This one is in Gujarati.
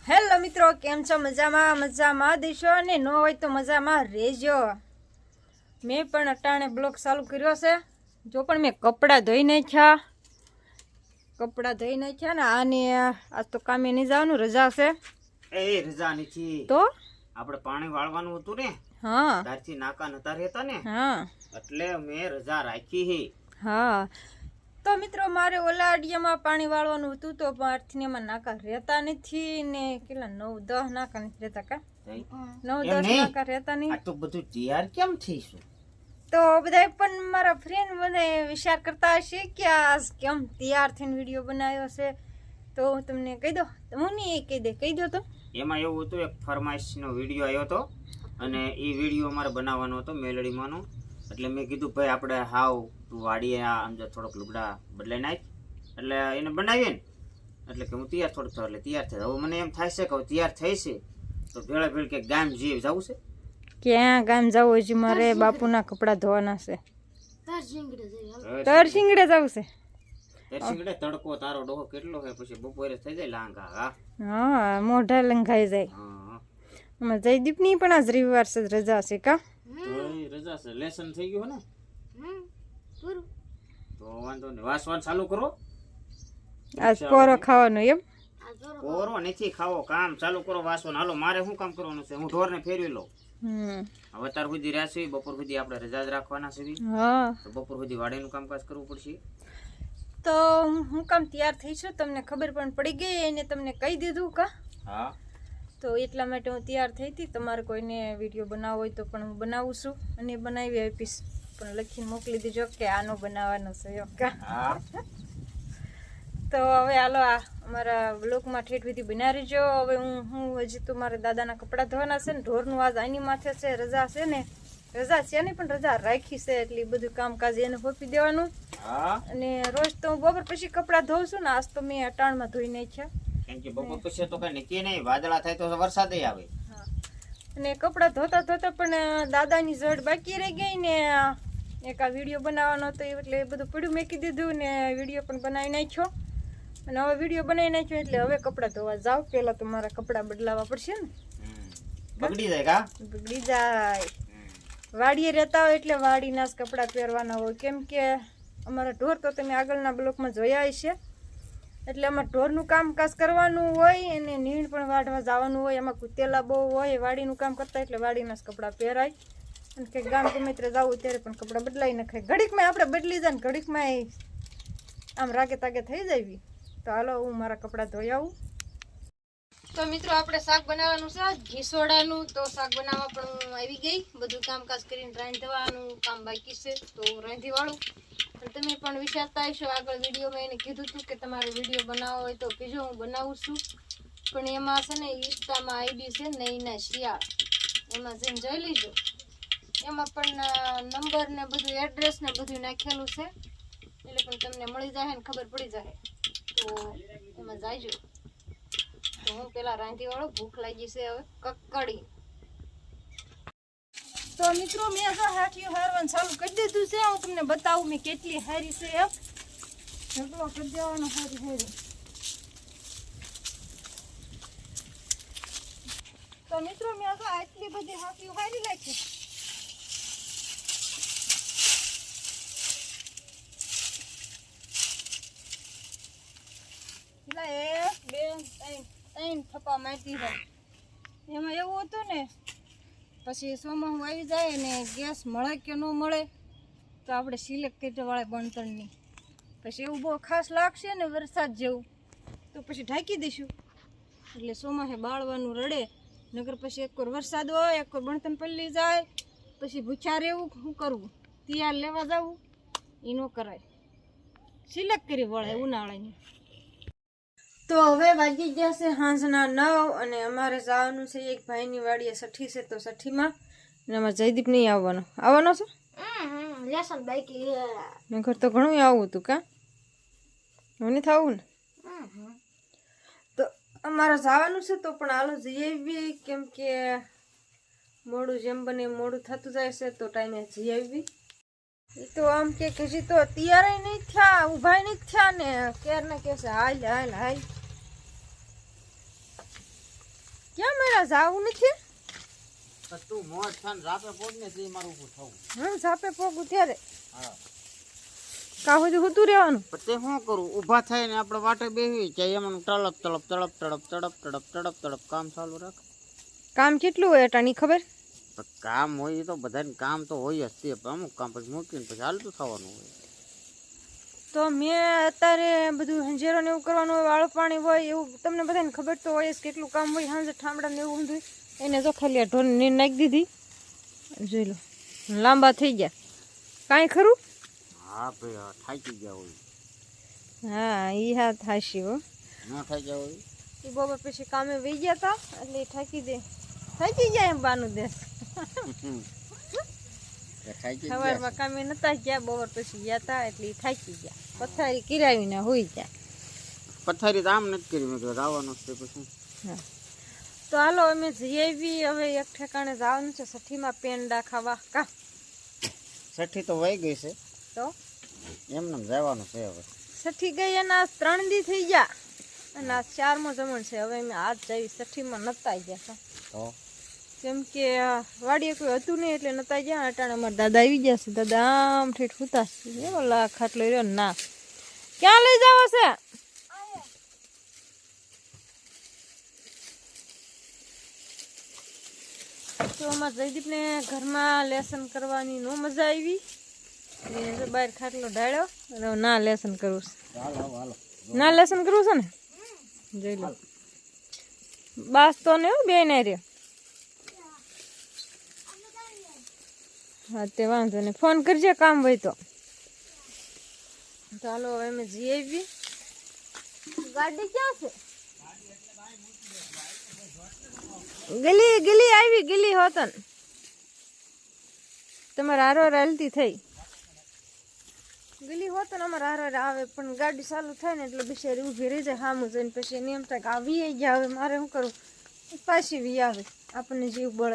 હેલો મિત્રો, કેમ છો? મજામાં દેશો અને ન હોય તો મજામાં રહેજો. મેં પણ અટાણે બ્લોગ ચાલુ કર્યો છે. જો પણ મેં કપડાં ધોઈ નાખ્યા ને આને આજ તો કામે નહીં જવાનું, રજા છે. રજા નથી તો આપણે પાણી વાળવાનું હતું ને, હા ત્યારથી નાકા નતા રહેતા ને, હા એટલે મેં રજા રાખી હે. હા તો મિત્રો, મારે ઓલા અડિયામાં પાણી વાળવાનું હતું તો પાર્થને એમાં નાકા રહેતા નથી ને, કેટલા 9-10 નાકા નથી રહેતા કા 9-10 નાકા રહેતા નહીં. આ તો બધું તૈયાર કેમ થઈશું? તો બધા પણ મારા ફ્રેન્ડ બધા વિચાર કરતા હશે કે આ કેમ તૈયાર થઈને વિડીયો બનાવ્યો છે. તો હું તમને કહી દો, હું નહીં કહી દો તો એમાં એવું હતું, એક ફરમાઈશનો વિડીયો આવ્યો હતો અને એ વિડીયો અમારે બનાવવાનો હતો મેલડીમાંનો. એટલે મેં કીધું ભાઈ આપણે હાવ તું વાડીએ આ અંદર થોડોક લુગડા બદલાઈ નાખ, એટલે એને બનાવીએ ને, એટલે કે હું તૈયાર થોડુંક થયો એટલે તૈયાર થાય. હવે મને એમ થાય છે કે તૈયાર થઈ છે તો ભેળા ભેળ કે ગામ જઈએ, જવું છે. ક્યાં ગામ જવું? હજી મારે બાપુના કપડા ધોવાના છે. તરસિંગડે જવું છે. તરસિંગડે તડકો તારો ડોહો કેટલો છે, પછી બપોરે થઈ જાય લાંગા. હા, મોઢા લંઘાઈ જાય. આમાં જયદીપ ની પણ આજ રવિવાર છે, રજા છે કા? રજા છે, લેસન થઈ ગયું ને, તો વાંધો નહીં. વાસવાન ચાલુ કરો. આજ પોરો ખાવાનો એમ? પોરો નથી ખાવો, કામ ચાલુ કરો વાસવાન. હાલો, મારે શું કામ કરવાનું છે? હું ઢોરને ફેરવી લઉં. હવે તાર સુધી રહેશે, બપોર સુધી આપણે રજા જ રાખવાના છે. હા, તો બપોર સુધી વાડીનું કામકાજ કરવું પડશે. તો હું કામ તૈયાર થઈ છું, તમને ખબર પણ પડી ગઈ એને તમને કહી દીધું કા? હા, તો એટલા માટે હું તૈયાર થઈ હતી. તમારે કોઈને વિડીયો બનાવવો હોય તો પણ હું બનાવું છું અને બનાવી આપીશ, પણ લખીને મોકલી દેજો કે આનો બનાવવાનો છે કા? તો હવે હાલો, આ અમારા બ્લોગમાં ઠેઠ વિધિ બના રહેજો. હવે હું હજી તો મારા દાદાના કપડાં ધોવાના છે ને, ઢોરનું આજ આની માથે છે, રજા છે ને, રજા છે ને પણ રજા રાખી છે એટલે બધું કામકાજ એને સોંપી દેવાનું. અને રોજ તો હું બપોર પછી કપડાં ધોઉં છું ને, આજ તો મેં અટાણમાં ધોઈ નાખ્યા. કેમ કે બપોર પછી તો કઈ નક્કી નહીં, વાદળા થાય તો વરસાદ આવે. અને કપડાં ધોતા પણ દાદાની જડ બાકી રહી ગઈ ને, એક આ વિડીયો બનાવવાનો હતો એટલે એ બધું પડ્યું મૂકી દીધું ને વિડીયો પણ બનાવી નાખ્યો. અને હવે વિડીયો બનાવી નાખ્યો એટલે હવે કપડાં ધોવા જાવ. પેલા તો મારા કપડાં બદલાવા પડશે ને, બગડી જાય કા? બગડી જાય. વાડીએ રહેતા હોય એટલે વાડીના જ કપડાં પહેરવાના હોય, કેમ કે અમારા ઢોર તો તમે આગળના બ્લોકમાં જોયા છે. એટલે અમારે ઢોરનું કામકાજ કરવાનું હોય અને નીણ પણ વાઢવા જવાનું હોય, એમાં કુતેલા બહુ હોય, વાડીનું કામ કરતા એટલે વાડીના જ કપડાં પહેરાય. અને કે ગામ ગમે ત્યારે જવું ત્યારે પણ કપડાં બદલાઈ નખાય. ઘડીકમાં આપણે બદલી જાય ને ઘડીકમાં આમ રાગે તાગે થઈ જાય. તો હાલો, હું મારા કપડાં ધોઈ આવું. તો મિત્રો, આપણે શાક બનાવવાનું છે ઘીસોડાનું. તો શાક બનાવવા પણ હું આવી ગઈ, બધું કામકાજ કરીને રાંધવાનું કામ બાકી છે તો રાંધી વાળું. અને તમે પણ વિચારતા હશો, આગળ વિડીયોમાં એને કીધું હતું કે તમારે વિડીયો બનાવવો હોય તો કીજો, હું બનાવું છું. પણ એમાં છે ને ઇન્સ્ટામાં આઈડી છે નૈના શિયાળ, એમાં જઈને જોઈ લીજો. એમાં પણ નંબર ને બધું એડ્રેસ ને બધું નાખેલું છે, એટલે પણ તમને મળી જાય ને ખબર પડી જાય. તો એમાં જાયજો. તો હું પેલા રાંધી વાળો, ભૂખ લાગી છે હવે કકડી. તો મિત્રો, મેં હાથીઓ હારવાનું ચાલુ કરી દીધું છે. હું તમને બતાવું મેં કેટલી હારી છે એમ. ઢગલો કરી દેવાનો હારી. તો મિત્રો, મેં આટલી બધી હાથીઓ હારી નાખી. ત્રણ થપ્પા મારતી હોય. એમાં એવું હતું ને, પછી સોમાં આવી જાય ને ગેસ મળે કે ન મળે તો આપણે સિલેક્ટ કરી વાળે બણતણની. પછી એવું બહુ ખાસ લાગશે ને વરસાદ જેવું તો પછી ઢાંકી દઈશું, એટલે સોમાં બાળવાનું રડે. નગર પછી એક વરસાદ હોય, એક બણતણ પલ્લી જાય, પછી ભૂખ્યા રહેવું. શું કરવું? તૈયાર લેવા જવું એ ન કરાય, સિલેક્ટ કરી વળે ઉનાળાની. તો હવે વાગી ગયા છે સાંજના 9 અને અમારે જવાનું છે એક ભાઈની વાડીએ સઠ્ઠી છે. તો સઠ્ઠીમાં અને અમારે જયદીપ નહીં આવવાનો છે. લેસન બાકી ઘર તો ઘણું આવું હતું કા? હું નહીં થવું ને. તો અમારે જવાનું છે તો પણ હાલો જઈ આવી, કેમ કે મોડું જેમ બને મોડું થતું જાય છે તો ટાઈમે જઈ આવી. એ તો આમ કે હજી તો તૈયાર નહીં થયા, ઊભા નહીં થયા ને ક્યારના કહેશે હાલ હાલ હાલ. ક્યાં જાવું નથી? તું મોજ થાન રાપે પોડ ને તે મારું ઊભું થવું. ઝાપે પોગું ત્યારે હા કાં સુધી હોતું રહેવાનું? પણ તે શું કરું, ઊભા થાય ને આપણે વાટે બેસી જાય એમાં તળપ તળપ તળપ તળપ તળપ તળપ તળપ તળપ કામ ચાલુ રાખ. કામ કેટલું હોય અટાણી ખબર? પણ કામ હોય એ તો બધાને કામ તો હોય જ તે, પણ અમુક કામ પછી મૂકીને પછી હાલતું થવાનું હોય. તો મેં અત્યારે બધું હંજેરો ને એવું કરવાનું હોય, વાળું પાણી હોય એવું તમને બધાને ખબર તો હોય જ કેટલું કામ હોય. સાંજે ઠામડા ને એવું બધું એને તો ખાલી આ ઢોર નીર નાખી દીધી. જોઈ લો લાંબા થઈ ગયા. કાંઈ ખરું? હા ભાઈ હા થાકી ગયા હોય. હા એ હા થાશી હો. ન થઈ ગયા હોય એ બપોર પછી કામે વહી ગયા હતા એટલે એ થાકી જાય એમ બાનું દેશ. સવારમાં કામે નતા ગયા, બપોર પછી ગયા હતા એટલે એ થાકી ગયા. પથારી કિરાવીને હોઈ ગયા. પથારી તો આમ નથી કરી, મેં કીધું આવવાનું છે પછી. હા તો હાલો અમે જઈ આવી. હવે એક ઠેકાણે જવાનું છે સઠીમાં પેંડા ખાવા. કા છઠ્ઠી તો વહી ગઈ છે, તો એમને જવાનું છે હવે. સઠી ગઈ અને આજ 3 દી થઈ ગયા અને આજ 4મો જમણ છે. હવે અમે આજ જઈ સઠીમાં નતા ગયા તો કેમ કે વાડીએ કોઈ હતું નહીં એટલે નતા ગયા. અટાણે અમારા દાદા આવી ગયા છે. દાદા આમ ઠેઠ હુતા છે. એવો લા ખાટલો રહ્યો ને ના. ક્યાં લઈ જાવ છે? તો અમારા જયદીપને ઘરમાં લેસન કરવાની નો મજા આવી. એને બહાર ખાટલો ઢાળ્યો અને ના લેસન કરવું છે. હાલો હાલો ના લેસન કરવું છે ને જોઈ લો. બાસ તો ને બે ને રે. હા તે વાંધો નહીં, ફોન કરજે કામ હોય તો. ચાલો હવે અમે જઈ આવી. ગાડી ક્યાં છે? ગલી આવી. ગલી હોતન તમારે હારો હાલતી થઈ. ગલી હોતન અમારે હારો આવે પણ ગાડી ચાલુ થાય ને એટલે બિચારી ઊભી રહી જાય સામું જોઈને. પછી એને એમ થાય કે આવી ગયા હવે મારે શું કરું, પાછી વી આવે આપણને જીવ બળે.